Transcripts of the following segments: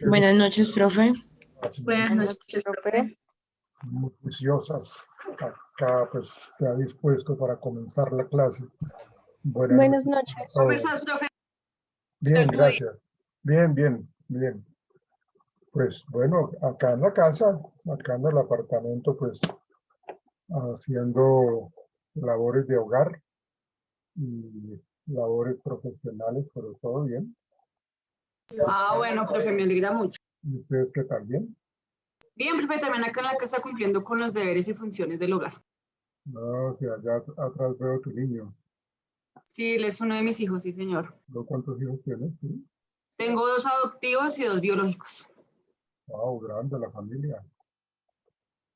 Buenas noches, profe. Buenas Buenas noches, noches, profe. profe. Muy juiciosas. Acá pues ya dispuesto para comenzar la clase. Buenas noches. ¿Cómo todos. estás, profe? Bien, Tal gracias. Bien. Pues bueno, acá en la casa, acá en el apartamento, pues haciendo labores de hogar y labores profesionales, pero todo bien. Ah, bueno, profe, me alegra mucho. ¿Y ustedes qué tal? ¿Bien? Bien, profe, también acá en la casa cumpliendo con los deberes y funciones del hogar. No, que allá atrás veo tu niño. Sí, él es uno de mis hijos, sí, señor. ¿No? ¿Cuántos hijos tienes? ¿Sí? Tengo 2 adoptivos y 2 biológicos. Wow, grande la familia.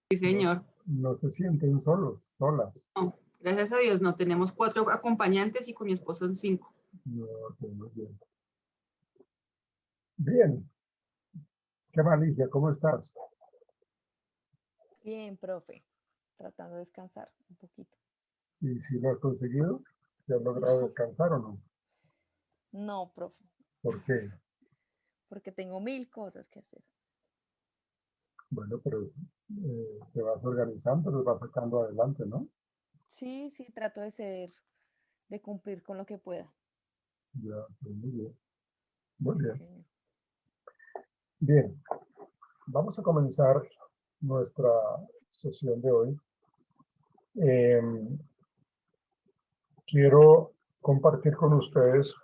Sí, señor. No se sienten solos, solas. No, gracias a Dios, no. Tenemos 4 acompañantes y con mi esposo son 5. No, pues, muy bien. Bien. ¿Qué más, Ligia? ¿Cómo estás? Bien, profe. Tratando de descansar un poquito. ¿Y si lo has conseguido? ¿Te has logrado descansar o no? No, profe, ¿Por qué? porque tengo 1000 cosas que hacer. Bueno, pero te vas organizando, te vas sacando adelante, ¿no? Sí, trato de cumplir con lo que pueda. Ya, pues, muy bien. Muy Sí, bien. señor. Bien, vamos a comenzar nuestra sesión de hoy. Quiero compartir con ustedes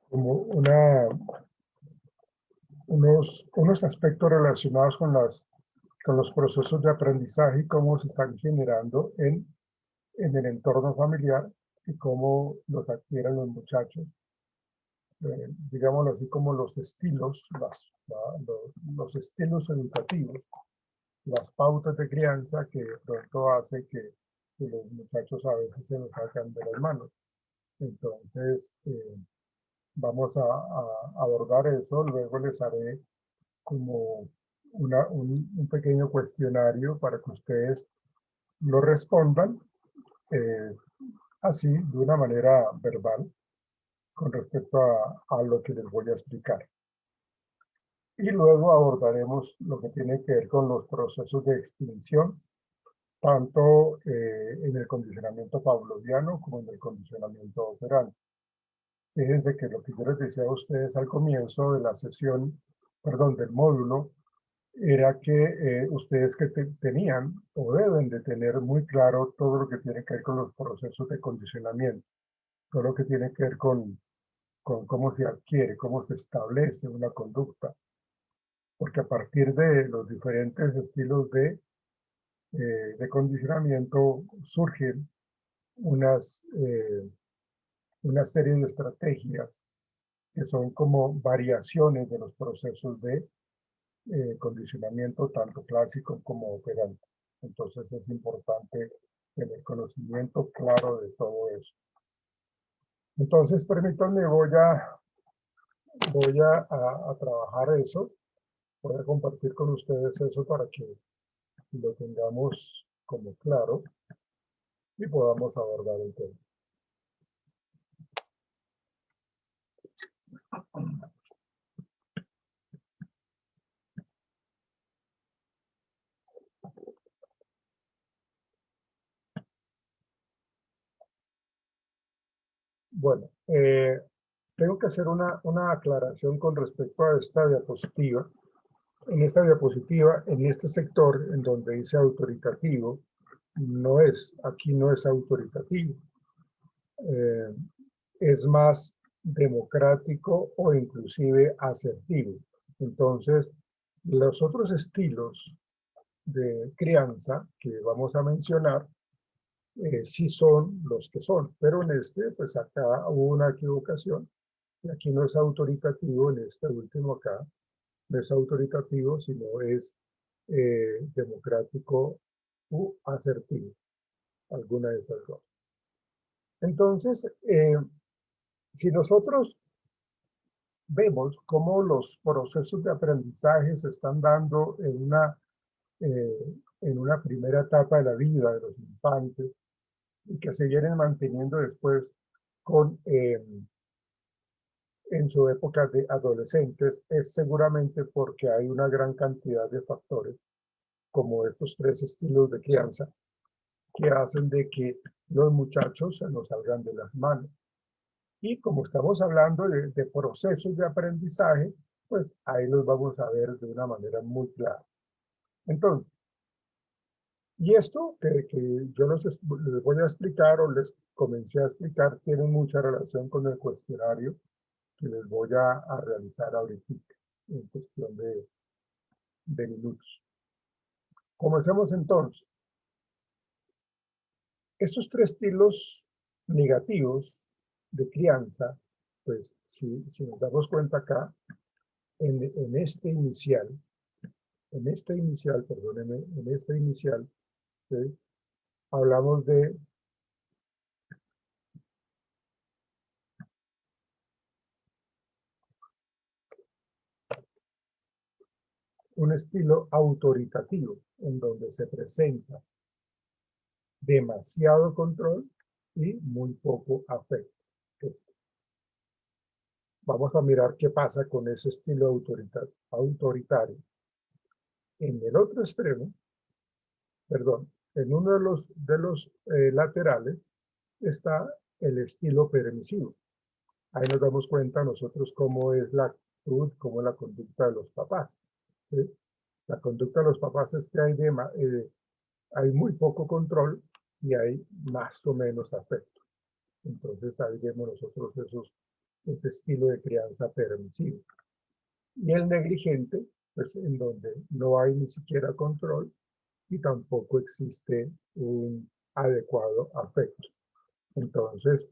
como unos aspectos relacionados con los procesos de aprendizaje y cómo se están generando en el entorno familiar y cómo los adquieren los muchachos. Digámoslo así, como los estilos, los estilos educativos, las pautas de crianza que de pronto hace que los muchachos a veces se nos sacan de las manos. Entonces, vamos a abordar eso, luego les haré como un pequeño cuestionario para que ustedes lo respondan eh, así, de una manera verbal, con respecto a lo que les voy a explicar. Y luego abordaremos lo que tiene que ver con los procesos de extinción, tanto en el condicionamiento pavloviano como en el condicionamiento operante. Fíjense que lo que yo les decía a ustedes al comienzo de la sesión, perdón, del módulo, era que ustedes que tenían o deben de tener muy claro todo lo que tiene que ver con los procesos de condicionamiento, todo lo que tiene que ver con cómo se adquiere, cómo se establece una conducta, porque a partir de los diferentes estilos de condicionamiento surgen una serie de estrategias que son como variaciones de los procesos de condicionamiento tanto clásico como operante. Entonces es importante tener conocimiento claro de todo eso. Entonces, permítanme, voy a trabajar eso, voy a compartir con ustedes eso para que lo tengamos como claro y podamos abordar el tema. Bueno, tengo que hacer una aclaración con respecto a esta diapositiva. En esta diapositiva, en este sector en donde dice autoritativo, aquí no es autoritativo. Es más democrático o inclusive asertivo. Entonces, los otros estilos de crianza que vamos a mencionar sí son los que son, pero en este, pues acá hubo una equivocación. Y aquí no es autoritativo, en este último acá, no es autoritativo, sino es democrático u asertivo, alguna de esas dos. Entonces, si nosotros vemos cómo los procesos de aprendizaje se están dando en una primera etapa de la vida de los infantes y que se vienen manteniendo después con en su época de adolescentes es seguramente porque hay una gran cantidad de factores, como estos tres estilos de crianza, que hacen de que los muchachos se nos salgan de las manos. Y como estamos hablando de procesos de aprendizaje, pues ahí los vamos a ver de una manera muy clara. Entonces, y esto que yo les voy a explicar o les comencé a explicar tiene mucha relación con el cuestionario que les voy a realizar ahorita en cuestión de minutos. Comencemos entonces. Estos tres estilos negativos de crianza, pues si nos damos cuenta acá, en este inicial, perdónenme, en este inicial, ¿sí? Hablamos de un estilo autoritativo, en donde se presenta demasiado control y muy poco afecto. Vamos a mirar qué pasa con ese estilo autoritario. En el otro extremo, perdón, en uno de los laterales está el estilo permisivo. Ahí nos damos cuenta nosotros cómo es la actitud, cómo es la conducta de los papás, ¿sí? La conducta de los papás es que hay muy poco control y hay más o menos afecto. Entonces ahí vemos nosotros ese estilo de crianza permisivo. Y el negligente, pues en donde no hay ni siquiera control y tampoco existe un adecuado afecto. Entonces,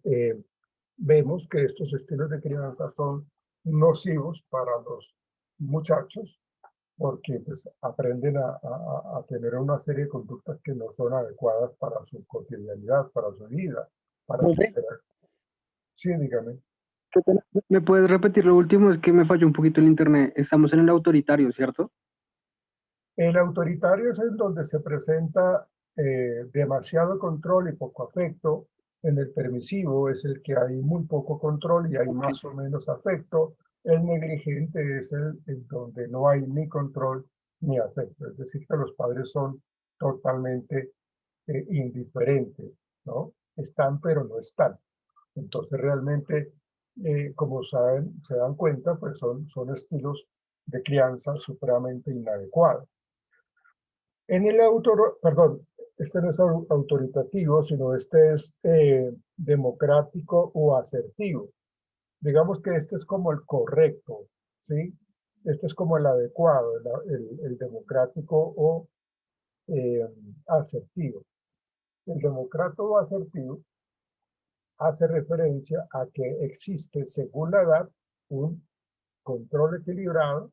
vemos que estos estilos de crianza son nocivos para los muchachos porque pues, aprenden a tener una serie de conductas que no son adecuadas para su cotidianidad, para su vida, para su interacción. Sí, dígame. ¿Me puedes repetir lo último? Es que me falló un poquito el internet. Estamos en el autoritario, ¿cierto? El autoritario es en donde se presenta demasiado control y poco afecto. En el permisivo es el que hay muy poco control y hay más o menos afecto. El negligente es el en donde no hay ni control ni afecto. Es decir, que los padres son totalmente indiferentes, ¿no? Están, pero no están. Entonces, realmente, como saben, se dan cuenta, pues son estilos de crianza supremamente inadecuados. En el perdón, este no es autoritativo, sino este es democrático o asertivo. Digamos que este es como el correcto, ¿sí? Este es como el adecuado, el democrático o asertivo. El democrático o asertivo hace referencia a que existe, según la edad, un control equilibrado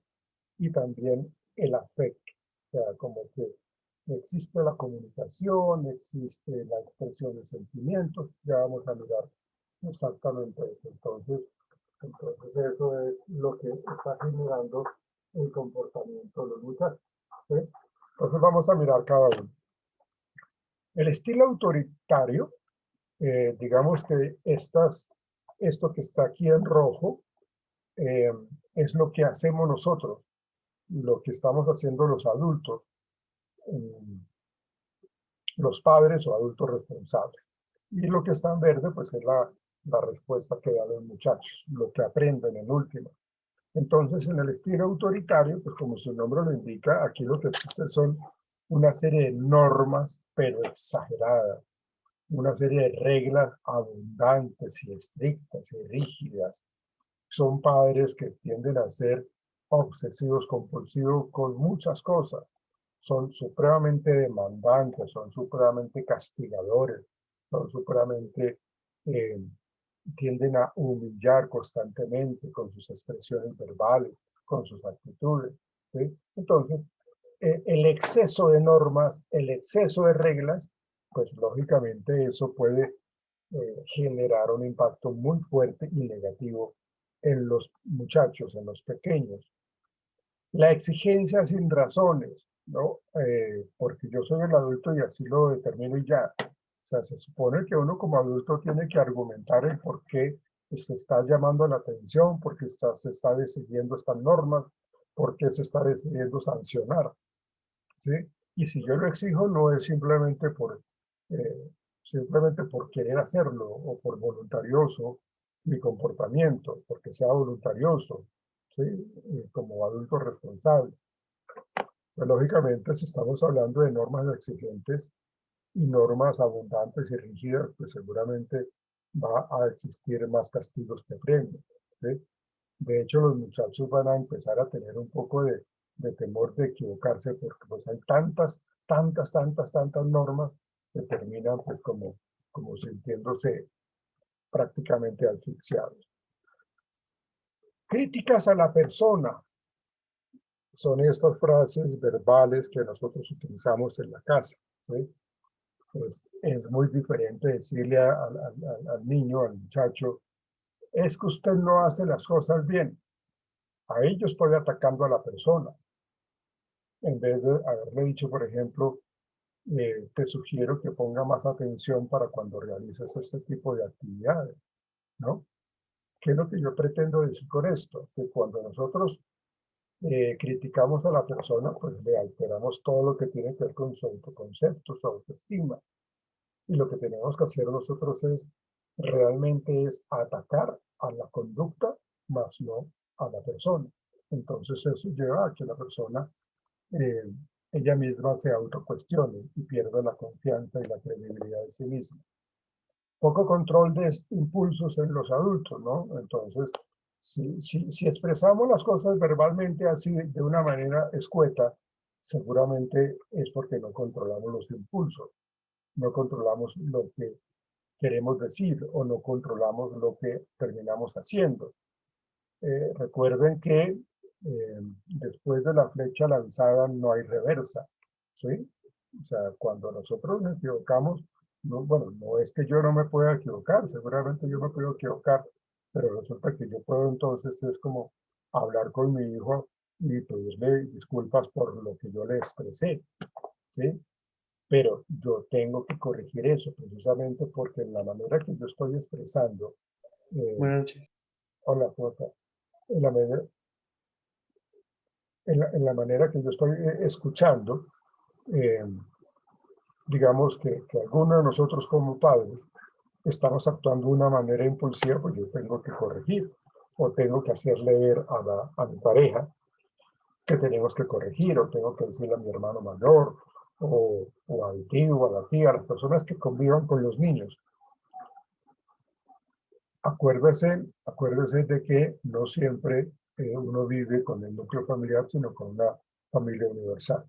y también el afecto. O sea, como que existe la comunicación, existe la expresión de sentimientos, ya vamos a mirar exactamente eso. Entonces eso es lo que está generando el comportamiento de los muchachos, ¿sí? Entonces vamos a mirar cada uno. El estilo autoritario, digamos que esto que está aquí en rojo, es lo que hacemos nosotros, lo que estamos haciendo los adultos, los padres o adultos responsables. Y lo que está en verde, pues es la respuesta que dan los muchachos, lo que aprenden en última. Entonces, en el estilo autoritario, pues como su nombre lo indica, aquí lo que existe son una serie de normas, pero exageradas, una serie de reglas abundantes y estrictas y rígidas. Son padres que tienden a ser obsesivos, compulsivos con muchas cosas. Son supremamente demandantes, son supremamente castigadores, son supremamente, tienden a humillar constantemente con sus expresiones verbales, con sus actitudes, ¿sí? Entonces, el exceso de normas, el exceso de reglas, pues lógicamente eso puede generar un impacto muy fuerte y negativo en los muchachos, en los pequeños. La exigencia sin razones, ¿no? Porque yo soy el adulto y así lo determino y ya. O sea, se supone que uno como adulto tiene que argumentar el por qué se está llamando la atención, porque se está decidiendo estas normas, porque se está decidiendo sancionar, ¿sí? Y si yo lo exijo, no es simplemente por querer hacerlo o por voluntarioso mi comportamiento, porque sea voluntarioso, ¿sí? Como adulto responsable. Pues, lógicamente, si estamos hablando de normas exigentes y normas abundantes y rígidas, pues seguramente va a existir más castigos que premios, ¿sí? De hecho, los muchachos van a empezar a tener un poco de temor de equivocarse, porque pues hay tantas normas que terminan pues como sintiéndose prácticamente asfixiados. Críticas a la persona. Son estas frases verbales que nosotros utilizamos en la casa, ¿sí? Pues es muy diferente decirle al niño, al muchacho, es que usted no hace las cosas bien. Ahí yo estoy atacando a la persona. En vez de haberle dicho, por ejemplo, te sugiero que ponga más atención para cuando realices este tipo de actividades, ¿no? ¿Qué es lo que yo pretendo decir con esto? Que cuando nosotros criticamos a la persona, pues le alteramos todo lo que tiene que ver con su autoconcepto, su autoestima. Y lo que tenemos que hacer nosotros realmente es atacar a la conducta, más no a la persona. Entonces eso lleva a que la persona, eh, ella misma se autocuestione y pierda la confianza y la credibilidad de sí misma. Poco control de impulsos en los adultos, ¿no? Entonces, si expresamos las cosas verbalmente así de una manera escueta, seguramente es porque no controlamos los impulsos, no controlamos lo que queremos decir o no controlamos lo que terminamos haciendo. Recuerden que después de la flecha lanzada no hay reversa, ¿sí? O sea, cuando nosotros nos equivocamos, no, bueno, no es que yo no me pueda equivocar, seguramente yo me puedo equivocar, pero resulta que yo puedo entonces es como hablar con mi hijo y pedirle disculpas por lo que yo le expresé, ¿sí? Pero yo tengo que corregir eso precisamente porque en la manera que yo estoy expresando, Buenas noches. hola, cosa, en la, en la manera que yo estoy escuchando, eh, digamos que algunos de nosotros como padres estamos actuando de una manera impulsiva, pues yo tengo que corregir o tengo que hacerle ver a mi pareja que tenemos que corregir o tengo que decirle a mi hermano mayor o al tío o a la tía, a las personas que convivan con los niños. Acuérdese de que no siempre uno vive con el núcleo familiar, sino con una familia universal.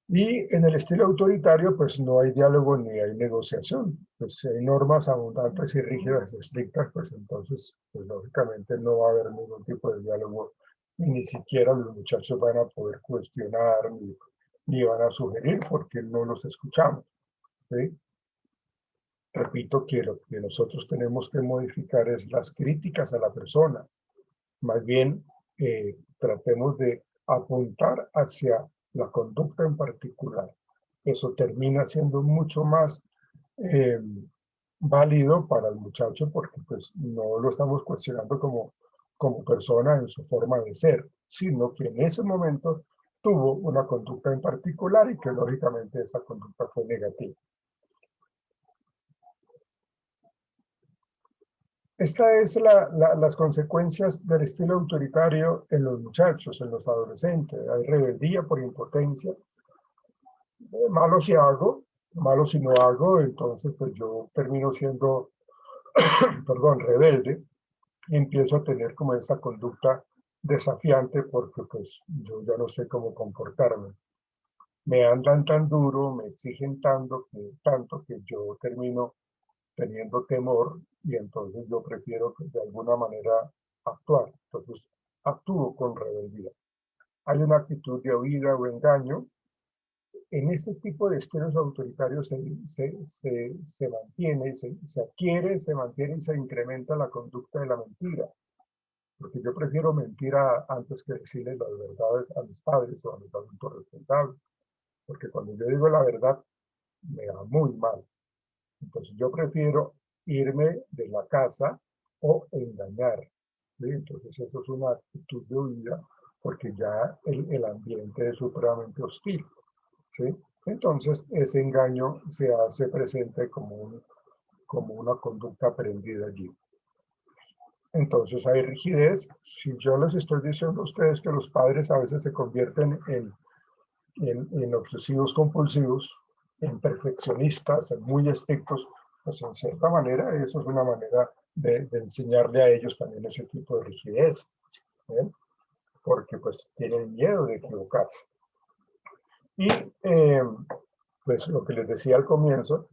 Y en el estilo autoritario, pues no hay diálogo ni hay negociación. Pues si hay normas abundantes y rígidas, estrictas, pues entonces, pues lógicamente no va a haber ningún tipo de diálogo y ni siquiera los muchachos van a poder cuestionar ni van a sugerir porque no los escuchamos, ¿sí? Repito que lo que nosotros tenemos que modificar es las críticas a la persona. Más bien, tratemos de apuntar hacia la conducta en particular. Eso termina siendo mucho más válido para el muchacho porque pues, no lo estamos cuestionando como persona en su forma de ser, sino que en ese momento tuvo una conducta en particular y que lógicamente esa conducta fue negativa. Esta es las consecuencias del estilo autoritario en los muchachos, en los adolescentes. Hay rebeldía por impotencia. Malo si hago, malo si no hago, entonces pues yo termino siendo, perdón, rebelde y empiezo a tener como esa conducta desafiante porque pues yo ya no sé cómo comportarme. Me andan tan duro, me exigen tanto que yo termino teniendo temor y entonces yo prefiero de alguna manera actuar. Entonces actúo con rebeldía. Hay una actitud de huida o engaño. En este tipo de estilos autoritarios se mantiene, se adquiere, se mantiene y se incrementa la conducta de la mentira. Porque yo prefiero mentir antes que decirles las verdades a mis padres o a mis adultos responsables. Porque cuando yo digo la verdad, me va muy mal. Entonces yo prefiero irme de la casa o engañar. ¿Sí? Entonces eso es una actitud de huida porque ya el ambiente es supremamente hostil. ¿Sí? Entonces ese engaño se hace presente como una conducta aprendida allí. Entonces hay rigidez. Si yo les estoy diciendo a ustedes que los padres a veces se convierten en obsesivos compulsivos, en perfeccionistas, en muy estrictos, pues en cierta manera eso es una manera de enseñarle a ellos también ese tipo de rigidez, ¿eh? Porque pues tienen miedo de equivocarse. Y pues lo que les decía al comienzo,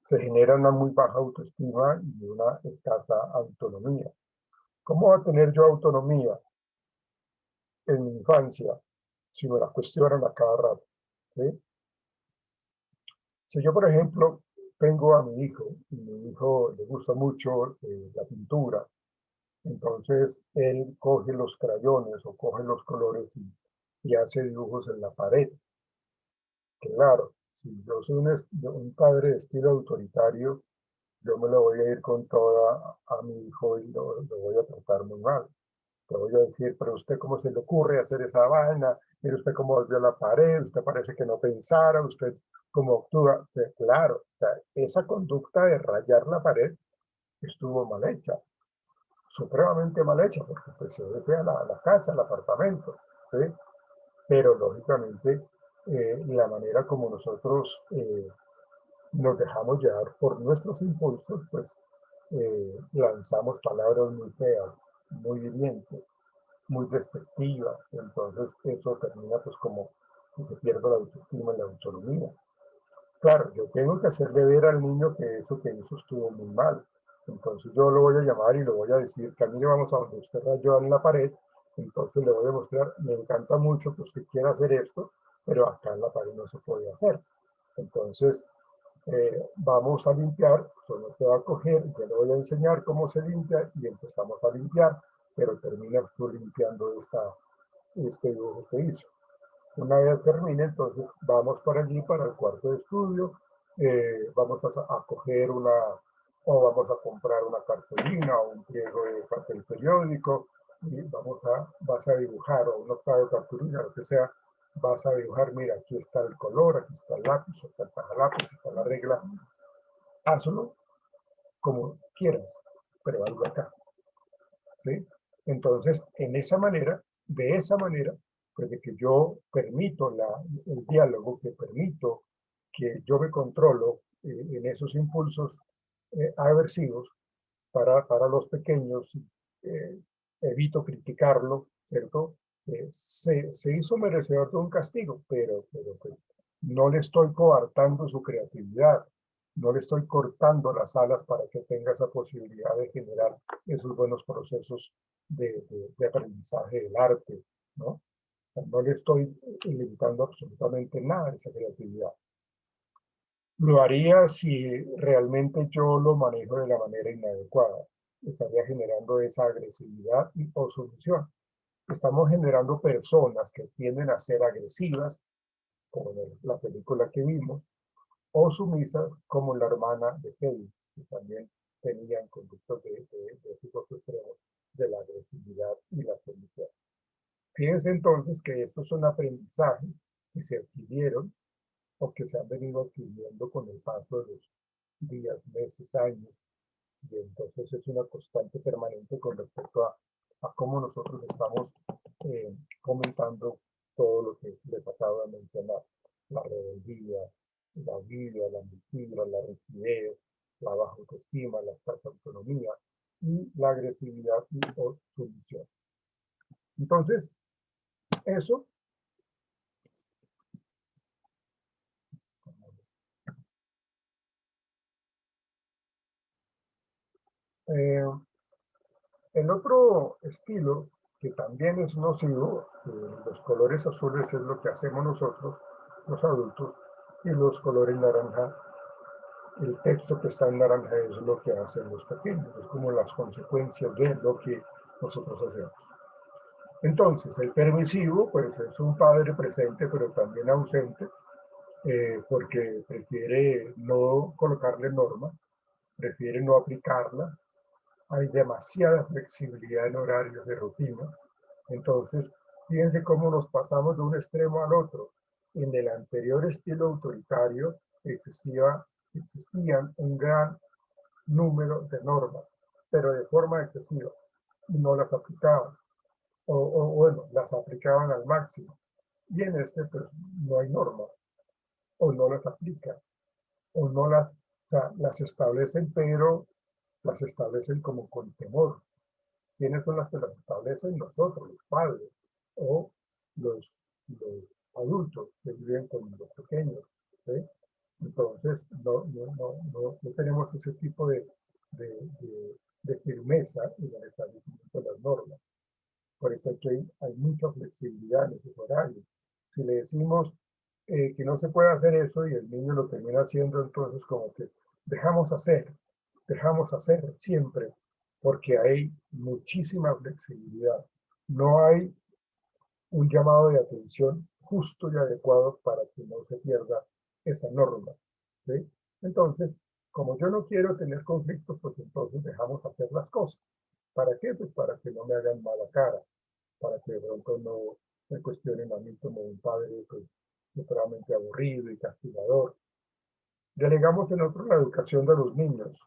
se genera una muy baja autoestima y una escasa autonomía. ¿Cómo va a tener yo autonomía en mi infancia si me la cuestionan a cada rato? ¿Sí? Si yo, por ejemplo, tengo a mi hijo, y mi hijo le gusta mucho la pintura, entonces él coge los crayones o coge los colores y hace dibujos en la pared. Claro, si yo soy un padre de estilo autoritario, yo me lo voy a ir con toda a mi hijo y lo voy a tratar muy mal. Te voy a decir, pero usted cómo se le ocurre hacer esa vaina, mire usted cómo volvió a la pared, usted parece que no pensara, usted cómo actúa. Claro, o sea, esa conducta de rayar la pared estuvo mal hecha, supremamente mal hecha, porque pues, se debe a la casa, al apartamento, ¿sí? Pero lógicamente la manera como nosotros nos dejamos llevar por nuestros impulsos, pues lanzamos palabras muy feas, muy hirientes, muy despectivas, entonces eso termina pues como que se pierde la autoestima y la autonomía. Claro, yo tengo que hacerle ver al niño que eso que hizo estuvo muy mal, entonces yo lo voy a llamar y le voy a decir, Camille, vamos a donde usted rayó en la pared, entonces le voy a mostrar, me encanta mucho que usted quiera hacer esto, pero acá en la pared no se puede hacer. Entonces, vamos a limpiar, solo se va a coger, yo le voy a enseñar cómo se limpia y empezamos a limpiar, pero termina tú limpiando este dibujo que hizo. Una vez termine, entonces vamos para allí, para el cuarto de estudio, vamos a coger o vamos a comprar una cartulina o un pliego de papel periódico y vas a dibujar, o una hoja de cartulina, lo que sea, vas a dibujar, mira, aquí está el color, aquí está el lápiz, está el tajalápiz, está la regla, hazlo como quieras, pero hazlo acá, ¿sí? Entonces, de esa manera, pues de que yo permito el diálogo, que permito que yo me controlo en esos impulsos aversivos para los pequeños, eh, evito criticarlo, ¿cierto? Se hizo merecedor de un castigo, pero pues, no le estoy coartando su creatividad, no le estoy cortando las alas para que tenga esa posibilidad de generar esos buenos procesos de aprendizaje del arte, ¿no? No le estoy limitando absolutamente nada de esa creatividad. Lo haría si realmente yo lo manejo de la manera inadecuada. Estaría generando esa agresividad o sumisión. Estamos generando personas que tienden a ser agresivas, como en la película que vimos, o sumisas, como la hermana de Kevin, que también tenían conductos de esos extremos de la agresividad y la sumisión. Fíjense entonces que estos son aprendizajes que se adquirieron o que se han venido adquiriendo con el paso de los días, meses, años, y entonces es una constante permanente con respecto a cómo nosotros estamos comentando todo lo que les acabo de mencionar: la rebeldía, la vida, la mentira, la rigidez, la baja autoestima, la escasa autonomía y la agresividad o sumisión. Entonces, eso el otro estilo que también es nocivo, los colores azules es lo que hacemos nosotros, los adultos, y los colores naranja, el texto que está en naranja es lo que hacen los pequeños, es como las consecuencias de lo que nosotros hacemos. Entonces, el permisivo, pues es un padre presente, pero también ausente, porque prefiere no colocarle norma, prefieren no aplicarla. Hay demasiada flexibilidad en horarios de rutina. Entonces, fíjense cómo nos pasamos de un extremo al otro. En el anterior estilo autoritario existían un gran número de normas, pero de forma excesiva, y no las aplicaban. O bueno, las aplicaban al máximo. Y en este, pues, no hay normas, o no las aplican, o no las, o sea, las establecen, pero las establecen como con temor. ¿Quiénes son las que las establecen? Nosotros, los padres, o los adultos que viven con los pequeños, ¿sí? Entonces, no tenemos ese tipo de firmeza en el establecimiento de las normas. Por eso hay mucha flexibilidad en esos horarios. Si le decimos que no se puede hacer eso y el niño lo termina haciendo, entonces como que dejamos hacer siempre, porque hay muchísima flexibilidad. No hay un llamado de atención justo y adecuado para que no se pierda esa norma, ¿sí? Entonces, como yo no quiero tener conflictos, pues entonces dejamos hacer las cosas. ¿Para qué? Pues para que no me hagan mala cara, para que de pronto no me cuestionen a mí como un padre pues, totalmente aburrido y castigador. Delegamos en otro la educación de los niños.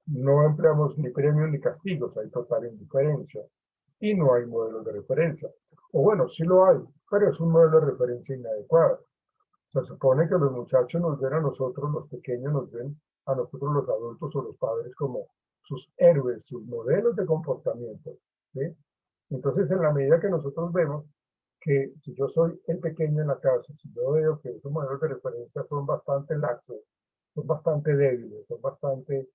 No empleamos ni premios ni castigos, hay total indiferencia. Y no hay modelos de referencia. O bueno, sí lo hay, pero es un modelo de referencia inadecuado. Se supone que los muchachos nos ven a nosotros, los pequeños nos ven a nosotros los adultos o los padres como sus héroes, sus modelos de comportamiento, ¿sí? Entonces, en la medida que nosotros vemos que si yo soy el pequeño en la casa, si yo veo que esos modelos de referencia son bastante laxos, son bastante débiles, son bastante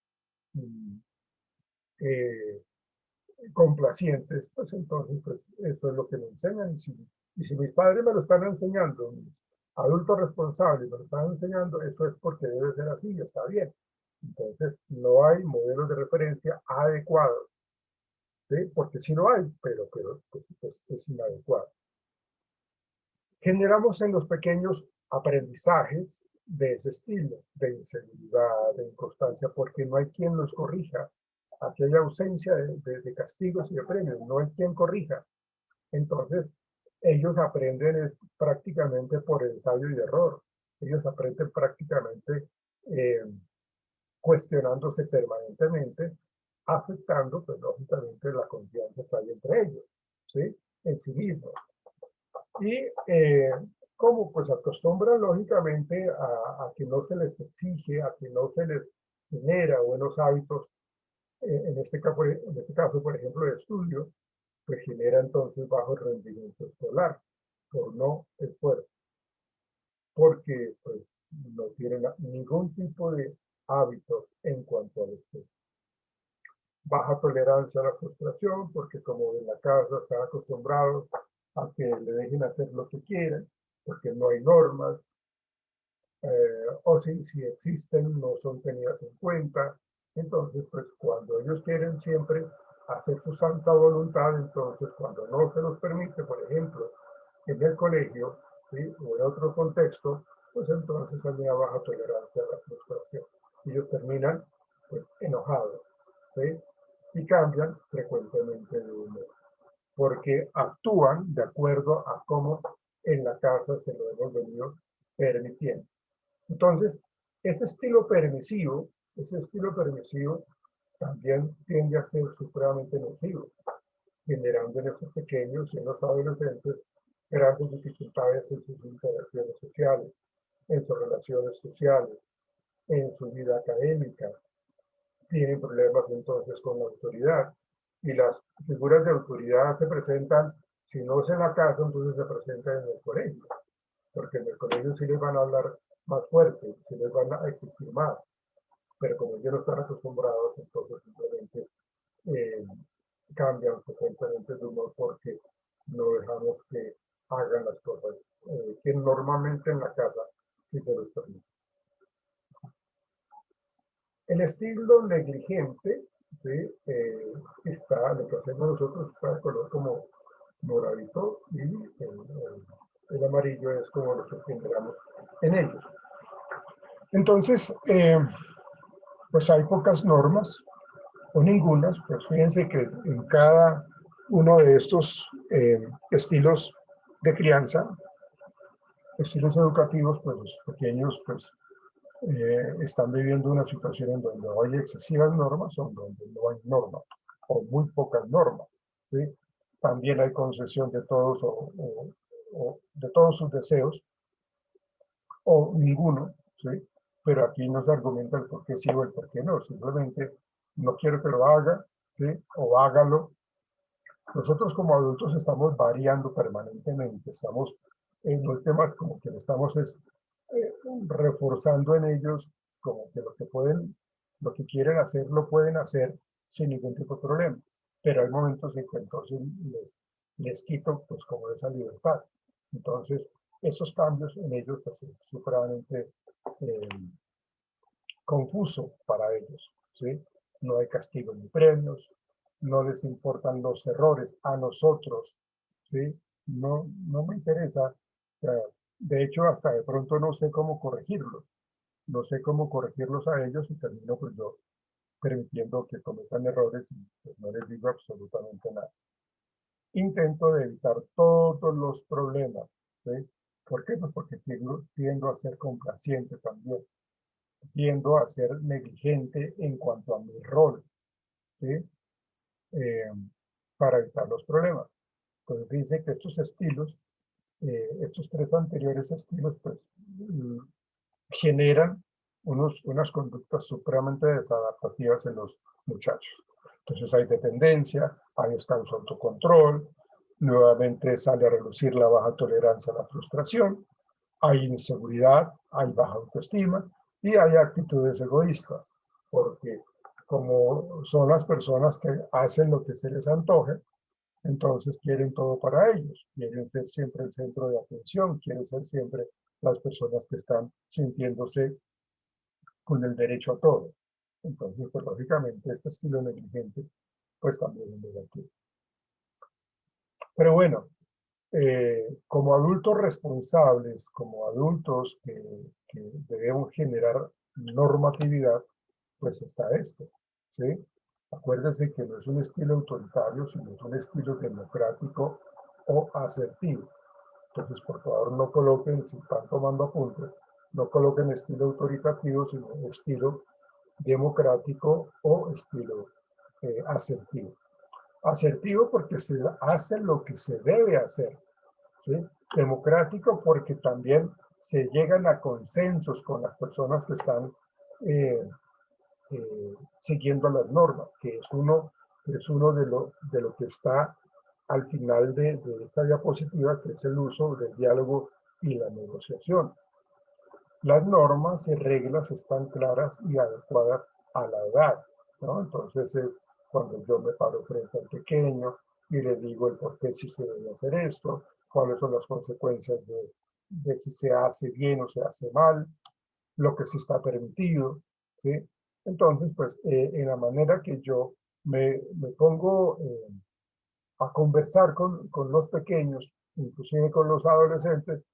complacientes, pues entonces pues, eso es lo que me enseñan. Y si mis padres me lo están enseñando, mis adultos responsables me lo están enseñando, eso es porque debe ser así y está bien. Entonces, no hay modelos de referencia adecuados, ¿sí? Porque sí lo hay, pero pues, es inadecuado. Generamos en los pequeños aprendizajes de ese estilo, de inseguridad, de inconstancia, porque no hay quien los corrija. Aquí hay ausencia de castigos y de premios, no hay quien corrija. Entonces, ellos aprenden prácticamente por ensayo y error. Ellos aprenden prácticamente cuestionándose permanentemente, afectando, pues, lógicamente, la confianza que hay entre ellos, ¿sí? En sí mismos. Y como pues acostumbran lógicamente a que no se les exige, a que no se les genera buenos hábitos, en este caso, por ejemplo, de estudio, pues genera entonces bajo rendimiento escolar, por no esfuerzo, porque pues no tienen ningún tipo de hábitos en cuanto al estudio. Baja tolerancia a la frustración, porque como en la casa están acostumbrados a que le dejen hacer lo que quieran, porque no hay normas, o si existen no son tenidas en cuenta. Entonces, pues cuando ellos quieren siempre hacer su santa voluntad, entonces cuando no se los permite, por ejemplo, en el colegio, ¿sí? O en otro contexto, pues entonces hay una baja tolerancia a la frustración. Ellos terminan pues, enojados, ¿sí? Y cambian frecuentemente de humor, porque actúan de acuerdo a cómo en la casa se lo hemos venido permitiendo. Entonces, ese estilo permisivo también tiende a ser supremamente nocivo, generando en estos pequeños y en los adolescentes grandes dificultades en sus interacciones sociales, en sus relaciones sociales, en su vida académica. Tienen problemas entonces con la autoridad. Y las figuras de autoridad se presentan, si no es en la casa, entonces se presentan en el colegio. Porque en el colegio sí les van a hablar más fuerte, sí les van a exigir más. Pero como ellos no están acostumbrados, entonces simplemente cambian frecuentemente de humor porque no dejamos que hagan las cosas que normalmente en la casa sí se les permite. El estilo negligente, ¿sí? Está, lo que hacemos nosotros está de color como moradito y el amarillo es como lo que generamos en ellos. Entonces, Pues hay pocas normas o ningunas, pues fíjense que en cada uno de estos estilos de crianza, estilos educativos, pues los pequeños pues están viviendo una situación en donde hay excesivas normas o en donde no hay normas, o muy pocas normas, ¿sí? También hay concesión de todos o de todos sus deseos, o ninguno, ¿sí? Pero aquí no se argumenta el por qué sí o el por qué no, simplemente no quiero que lo haga, ¿sí? O hágalo. Nosotros como adultos estamos variando permanentemente, estamos en el tema como que estamos reforzando en ellos como que lo que pueden, lo que quieren hacer, lo pueden hacer sin ningún tipo de problema. Pero hay momentos en que entonces les quito pues como esa libertad. Entonces, esos cambios en ellos pues, es supremamente confuso para ellos, ¿sí? No hay castigo ni premios, no les importan los errores a nosotros, ¿sí? No me interesa, de hecho hasta de pronto no sé cómo corregirlos, no sé cómo corregirlos a ellos y termino pues yo permitiendo que cometan errores y pues, no les digo absolutamente nada. Intento de evitar todos los problemas, ¿sí? ¿Por qué? Pues porque tiendo a ser complaciente también, tiendo a ser negligente en cuanto a mi rol, ¿sí? Para evitar los problemas. Entonces dice que estos estilos, estos tres anteriores estilos, pues generan unas conductas supremamente desadaptativas en los muchachos. Entonces hay dependencia, hay escaso autocontrol, nuevamente sale a relucir la baja tolerancia a la frustración, hay inseguridad, hay baja autoestima y hay actitudes egoístas, porque como son las personas que hacen lo que se les antoje, entonces quieren todo para ellos, quieren ser siempre el centro de atención, quieren ser siempre las personas que están sintiéndose con el derecho a todo. Entonces, pues lógicamente este estilo negligente, pues también es negativo. Pero bueno, como adultos responsables, como adultos que debemos generar normatividad, pues está esto, ¿sí? Acuérdense que no es un estilo autoritario, sino es un estilo democrático o asertivo. Entonces, por favor, no coloquen, si están tomando apuntes, no coloquen estilo autoritativo, sino estilo democrático o estilo asertivo. Asertivo porque se hace lo que se debe hacer, ¿sí? Democrático porque también se llegan a consensos con las personas que están siguiendo las normas, que es uno de lo que está al final de esta diapositiva, que es el uso del diálogo y la negociación. Las normas y reglas están claras y adecuadas a la edad, ¿no? Entonces es cuando yo me paro frente al pequeño y le digo el por qué si se debe hacer esto, cuáles son las consecuencias de si se hace bien o se hace mal, lo que sí está permitido, ¿sí? Entonces, pues, en la manera que yo me pongo a conversar con los pequeños, inclusive con los adolescentes,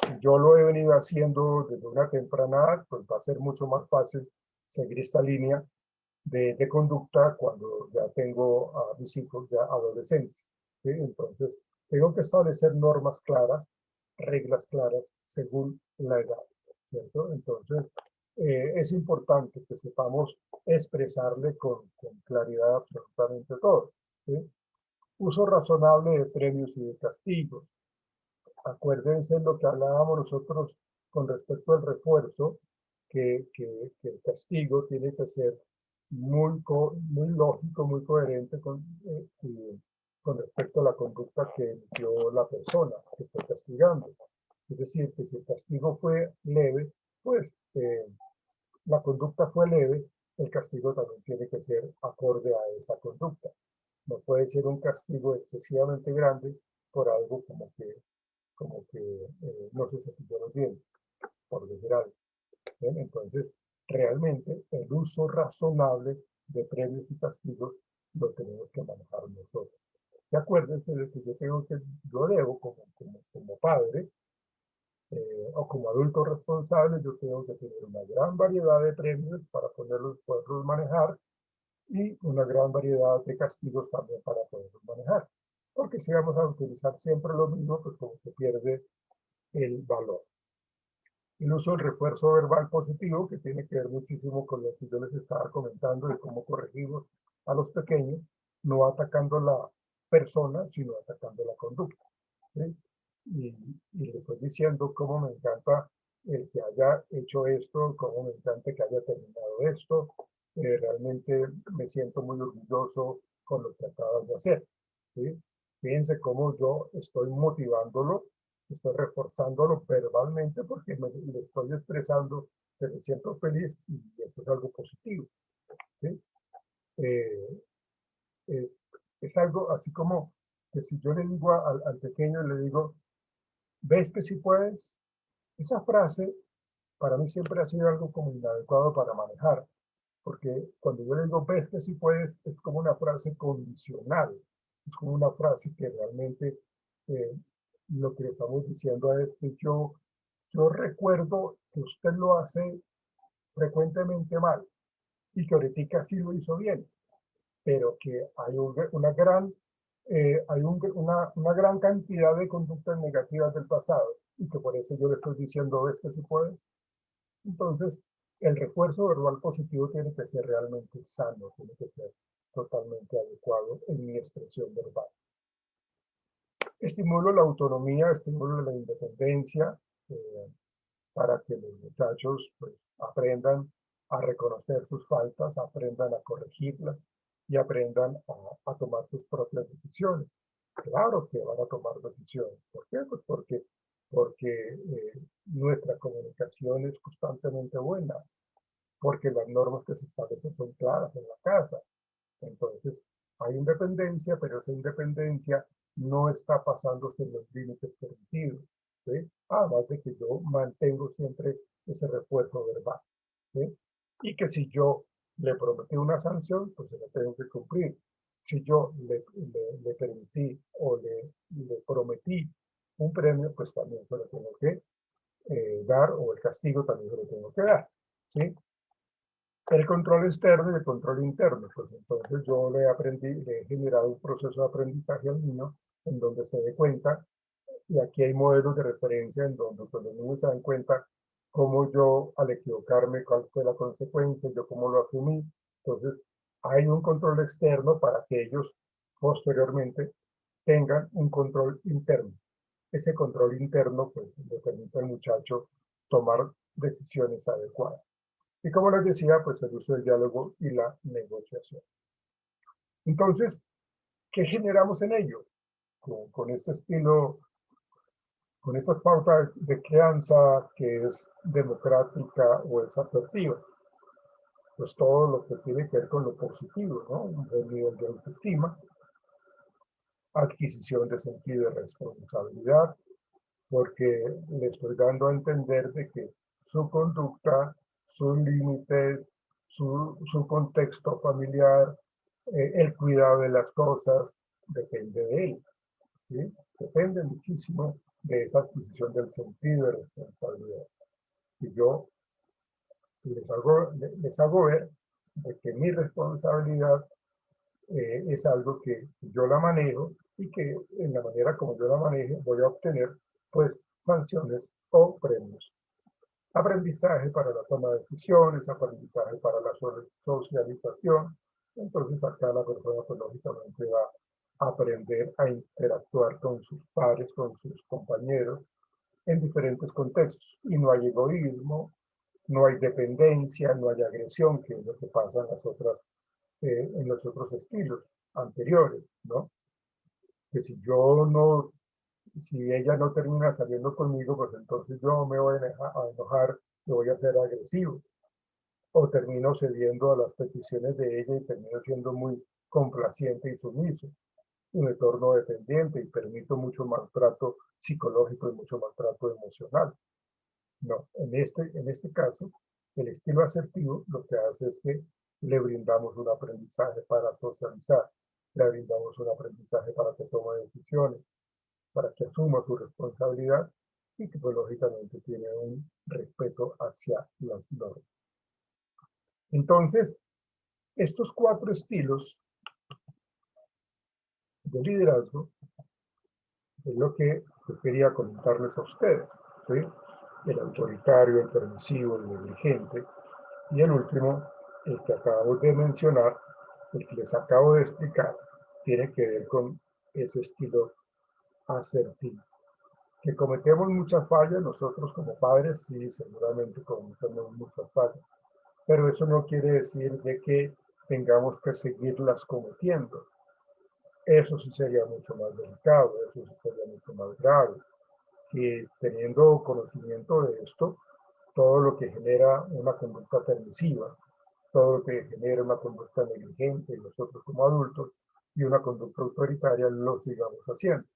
si yo lo he venido haciendo desde una temprana edad, pues va a ser mucho más fácil seguir esta línea de conducta cuando ya tengo a mis hijos ya adolescentes, ¿sí? Entonces, tengo que establecer normas claras, reglas claras según la edad, ¿cierto? Entonces, es importante que sepamos expresarle con claridad absolutamente todo, ¿sí? Uso razonable de premios y de castigos. Acuérdense lo que hablábamos nosotros con respecto al refuerzo, que el castigo tiene que ser muy lógico, muy coherente con respecto a la conducta que emitió la persona que está castigando. Es decir, que si el castigo fue leve, pues la conducta fue leve, el castigo también tiene que ser acorde a esa conducta. No puede ser un castigo excesivamente grande por algo como que no se cepilló los dientes, por decir algo. ¿Bien? Entonces, realmente el uso razonable de premios y castigos lo tenemos que manejar nosotros. Y acuérdense de que yo debo como padre, o como adulto responsable, yo tengo que tener una gran variedad de premios para poderlos manejar y una gran variedad de castigos también para poderlos manejar. Porque si vamos a utilizar siempre lo mismo, pues como se pierde el valor. El uso del refuerzo verbal positivo, que tiene que ver muchísimo con lo que yo les estaba comentando de cómo corregimos a los pequeños, no atacando la persona, sino atacando la conducta. ¿Sí? Y le estoy diciendo cómo me encanta que haya hecho esto, cómo me encanta que haya terminado esto. Realmente me siento muy orgulloso con lo que acabas de hacer. ¿Sí? Fíjense cómo yo estoy motivándolo, estoy reforzándolo verbalmente porque le estoy expresando que me siento feliz y eso es algo positivo. ¿Sí? Eh, eh, es algo así como que si yo le digo al pequeño, le digo, ¿ves que sí puedes? Esa frase para mí siempre ha sido algo como inadecuado para manejar, porque cuando yo le digo, ves que sí puedes, es como una frase condicional, es como una frase que realmente lo que estamos diciendo es que yo recuerdo que usted lo hace frecuentemente mal y que ahorita sí lo hizo bien, pero que hay una gran cantidad de conductas negativas del pasado y que por eso yo le estoy diciendo, ves que sí puedes. Entonces, el refuerzo verbal positivo tiene que ser realmente sano, tiene que ser totalmente adecuado en mi expresión verbal. Estimulo la autonomía, estimulo la independencia, para que los muchachos pues, aprendan a reconocer sus faltas, aprendan a corregirlas y aprendan a tomar sus propias decisiones. Claro que van a tomar decisiones. ¿Por qué? Pues porque nuestra comunicación es constantemente buena, porque las normas que se establecen son claras en la casa. Entonces, hay independencia, pero esa independencia no está pasándose los límites permitidos. ¿Sí? Además de que yo mantengo siempre ese refuerzo verbal. ¿Sí? Y que si yo le prometí una sanción, pues se la tengo que cumplir. Si yo le permití o le prometí un premio, pues también se lo tengo que dar, o el castigo también se lo tengo que dar. ¿Sí? El control externo y el control interno. Pues entonces yo le he generado un proceso de aprendizaje al niño en donde se dé cuenta, y aquí hay modelos de referencia en donde pues, los niños se dan cuenta cómo yo al equivocarme, cuál fue la consecuencia, yo cómo lo asumí. Entonces hay un control externo para que ellos posteriormente tengan un control interno. Ese control interno pues le permite al muchacho tomar decisiones adecuadas. Y como les decía, pues el uso del diálogo y la negociación. Entonces, ¿qué generamos en ello? Con este estilo, con estas pautas de crianza que es democrática o es asertiva. Pues todo lo que tiene que ver con lo positivo, ¿no? Un buen nivel de autoestima, adquisición de sentido de responsabilidad, porque le estoy dando a entender de que su conducta, sus límites, su contexto familiar, el cuidado de las cosas, depende de él. ¿Sí? Depende muchísimo de esa adquisición del sentido de responsabilidad. Y yo les hago ver de que mi responsabilidad es algo que yo la manejo y que en la manera como yo la maneje voy a obtener pues sanciones o premios. Aprendizaje para la toma de decisiones, aprendizaje para la socialización. Entonces acá la persona pues, lógicamente va a aprender a interactuar con sus pares, con sus compañeros en diferentes contextos. Y no hay egoísmo, no hay dependencia, no hay agresión, que es lo que pasa en los otros estilos anteriores, ¿no? Que si ella no termina saliendo conmigo, pues entonces yo me voy a enojar, me voy a ser agresivo, o termino cediendo a las peticiones de ella y termino siendo muy complaciente y sumiso, y me torno dependiente y permito mucho maltrato psicológico y mucho maltrato emocional. No, en este caso, el estilo asertivo lo que hace es que le brindamos un aprendizaje para socializar, le brindamos un aprendizaje para que tome decisiones, para que asuma su responsabilidad y que pues lógicamente tiene un respeto hacia las normas. Entonces, estos 4 estilos de liderazgo es lo que yo quería comentarles a ustedes, ¿sí? El autoritario, el permisivo, el negligente, y el último, el que acabo de mencionar, el que les acabo de explicar, tiene que ver con ese estilo asertivo. Que cometemos muchas fallas, nosotros como padres, sí, seguramente cometemos muchas fallas, pero eso no quiere decir de que tengamos que seguirlas cometiendo. Eso sí sería mucho más delicado, eso sí sería mucho más grave. Y teniendo conocimiento de esto, todo lo que genera una conducta permisiva, todo lo que genera una conducta negligente, nosotros como adultos, y una conducta autoritaria, lo sigamos haciendo.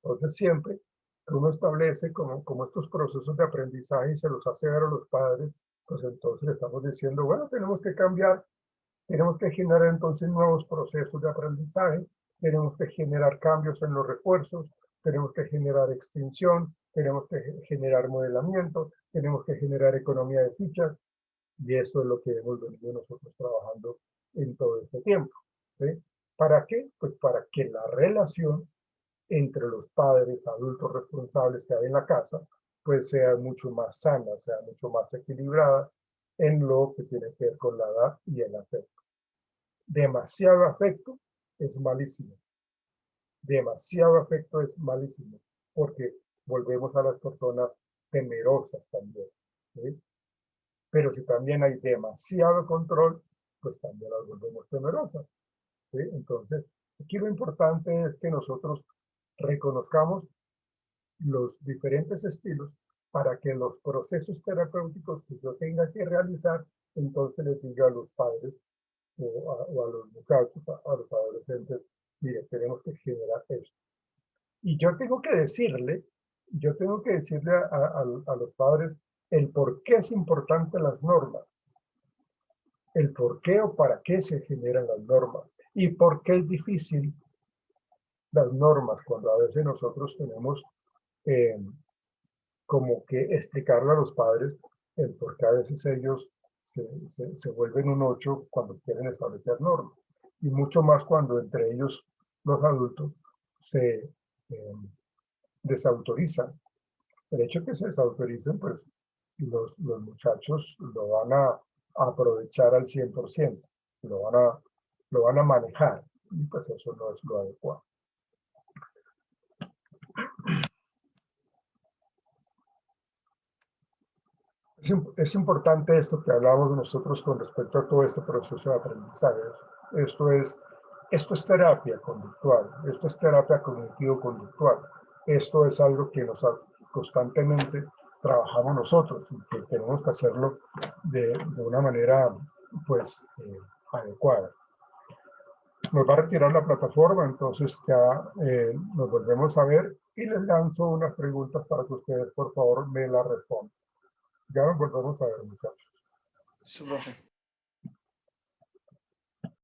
Entonces siempre uno establece como estos procesos de aprendizaje y se los hace ver a los padres, pues entonces le estamos diciendo, bueno, tenemos que cambiar, tenemos que generar entonces nuevos procesos de aprendizaje, tenemos que generar cambios en los refuerzos, tenemos que generar extinción, tenemos que generar modelamiento, tenemos que generar economía de fichas, y eso es lo que hemos venido nosotros trabajando en todo este tiempo, ¿sí? ¿Para qué? Pues para que la relación entre los padres, adultos responsables que hay en la casa, pues sea mucho más sana, sea mucho más equilibrada en lo que tiene que ver con la edad y el afecto. Demasiado afecto es malísimo. Demasiado afecto es malísimo, porque volvemos a las personas temerosas también, ¿sí? Pero si también hay demasiado control, pues también las volvemos temerosas, ¿sí? Entonces, aquí lo importante es que nosotros reconozcamos los diferentes estilos para que los procesos terapéuticos que yo tenga que realizar, entonces les diga a los padres o a los muchachos, a los adolescentes, mire, tenemos que generar esto. Y yo tengo que decirle a los padres el por qué es importante las normas, el por qué o para qué se generan las normas y por qué es difícil las normas cuando a veces nosotros tenemos como que explicarle a los padres el por qué a veces ellos se vuelven un 8 cuando quieren establecer normas. Y mucho más cuando entre ellos, los adultos, se desautorizan. El hecho de que se desautoricen, pues los muchachos lo van a aprovechar al 100%, lo van a manejar. Y pues eso no es lo adecuado. Es importante esto que hablamos nosotros con respecto a todo este proceso de aprendizaje. Esto es terapia conductual, esto es terapia cognitivo-conductual. Esto es algo que constantemente trabajamos nosotros y que tenemos que hacerlo de una manera pues adecuada. Nos va a retirar la plataforma, entonces ya nos volvemos a ver y les lanzo unas preguntas para que ustedes por favor me las respondan. Ya nos volvemos a ver, muchachos. Sí, profe.